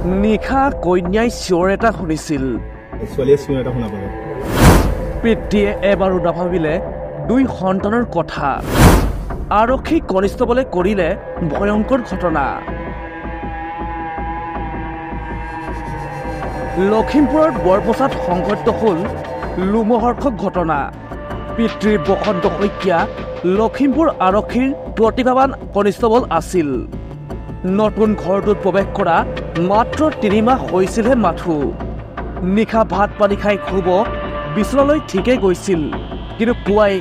নিশা কন্যাই চিঞৰ এটা শুনিছিল। ছোৱালীয়ে চিঞৰ এটা শুনা পালে। পিতৃয়ে এবাৰো নাভাবিলে দুই সন্তানৰ কথা। আৰক্ষী কনিষ্টবলে কৰিলে ভয়ংকৰ ঘটনা। লখিমপুৰত বৰপথাত সংঘটিত হ'ল লোমহৰ্ষক ঘটনা। পিতৃ বসন্ত শইকীয়া লখিমপুৰ আৰক্ষীৰ প্ৰতিভাৱান কনিষ্টবল আছিল। নতুন ঘৰটোত প্ৰৱেশ কৰা মাত্ৰ 3 মাহ হৈছিলহে মাথো। নিশা ভাত পানী খাই শুব বিচনালৈ ঠিকেই গৈছিল, কিন্তু পুৱাই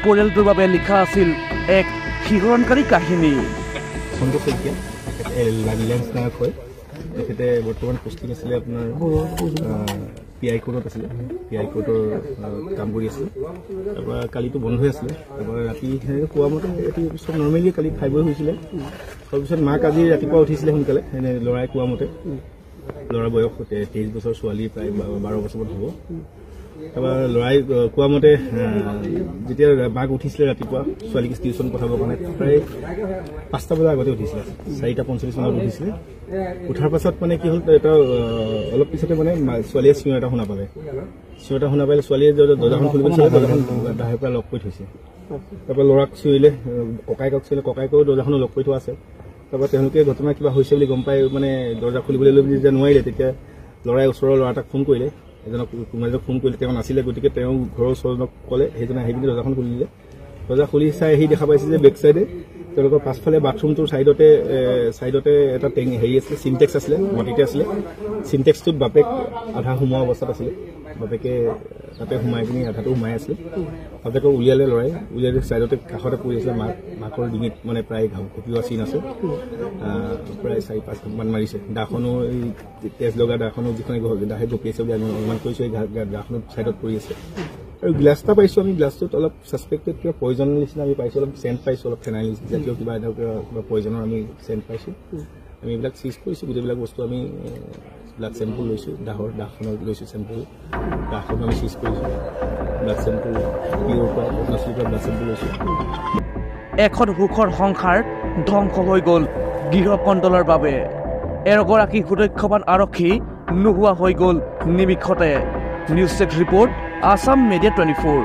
পৰিয়ালটোৰ বাবে লিখা আছিল এক শিহৰণকাৰী কাহিনী। বসন্ত শইকীয়া লেন্স নায়ক হয়। তেখেতে বৰ্তমান পোষ্টিং আছিলে আপোনাৰ PI কোৰ্টত আছিলে। PI কোৰ্টৰ কাম কৰি আছিলে। তাৰপৰা কালিতো বন্ধ হৈ আছিলে। তাৰপৰা ৰাতি কোৱা মতে এটি চব নৰ্মেলি কালি খাই বৈ হৈছিলে। তাৰপিছত মাক আজি ৰাতিপুৱা উঠিছিলে সোনকালে, ল'ৰাই কোৱা মতে। ল'ৰাৰ বয়স 23 বছৰ, ছোৱালী প্ৰায় 12 বছৰমান হ'ব। তাৰপৰা ল'ৰাই কোৱা মতে যেতিয়া মাক উঠিছিলে ৰাতিপুৱা ছোৱালীক টিউশ্যন পঠাবৰ কাৰণে প্ৰায় 5টা বজাৰ আগতে উঠিছিলে। 4:45 মানত উঠিছিলে। উঠাৰ পাছত মানে কি হ'ল, এটা অলপ পিছতে মানে ছোৱালীয়ে চিঞৰ এটা শুনা পালে। চিঞৰ এটা শুনা পালে ছোৱালীয়ে দৰ্জাখন খুলিব চালে, দৰ্জাখন বাহিৰৰ পৰা লক কৰি থৈছে। তাৰপৰা ল'ৰাক চিঞৰিলে, ককায়েকক চিঞৰিলে, ককায়েকেও দৰ্জাখনো লক কৰি থোৱা আছে। তাৰপৰা তেওঁলোকে ঘটনা কিবা হৈছে বুলি গম পাই মানে দৰ্জা খুলিবলৈ লৈ যেতিয়া নোৱাৰিলে, তেতিয়া ল'ৰাই ওচৰৰ ল'ৰা এটাক ফোন কৰিলে। এজনক কোনোবাজনক ফোন কৰিলে, তেওঁ নাছিলে, গতিকে তেওঁ ঘৰৰ ওচৰজনক ক'লে। সেইজনে আহি পিনি দৰ্জাখন খুলি দিলে। দৰ্জা খুলি চাই আহি দেখা পাইছে যে বেক চাইডে তেওঁলোকৰ পাছফালে বাথৰুমটোৰ চাইডতে এটা হেৰি আছিলে, চিনটেক্স আছিলে, মাটিতে আছিলে। চিনটেক্সটোত বাপেক আধা সোমোৱা অৱস্থাত আছিলে। বাপেকে তাতে সোমাই পিনি আধাটো সোমাই আছিলে। বাপেকক উলিয়ালে ল'ৰাই, উলিয়াই চাইডতে কাষতে পৰি আছিলে। মাকৰ ডিঙিত মানে প্ৰায় ঘাম কঁপিওৱা চিন আছে। প্ৰায় 4-5 ঘণ্টামান মাৰিছে। দাখনো এই তেজ লগা দাখনো যিখন দাহে গপিয়াইছে বুলি আমি অনুমান কৰিছোঁ। এই দাখনো চাইডত পৰি আছে। আৰু গ্লাছ এটা পাইছোঁ আমি, গ্লাছটোত অলপ ছাছপেক্টেড কিবা পয়জনৰ নিচিনা আমি পাইছোঁ, অলপ চেণ্ট পাইছোঁ, অলপ ফেনাইল জাতীয় কিবা পয়জনৰ আমি চেণ্ট পাইছোঁ। আমি এইবিলাক চিজ কৰিছোঁ, গোটেইবিলাক বস্তু আমি ব্লাড চেম্পুল লৈছোঁ, দাখনৰ লৈছোঁ চেম্পুল, দাখনো আমি চিজ কৰিছোঁ, ব্লাড চেম্পুল পিঅ'ৰ পৰা নচলিৰ পৰা ব্লাড চেম্পুল লৈছোঁ। এখন সুখৰ সংসাৰ ধ্বংস হৈ গ'ল গৃহকণ্ডলৰ বাবে। এগৰাকী সুদক্ষবান আৰক্ষী নোহোৱা হৈ গ'ল নিমিষতে। News check report, Assam media 24।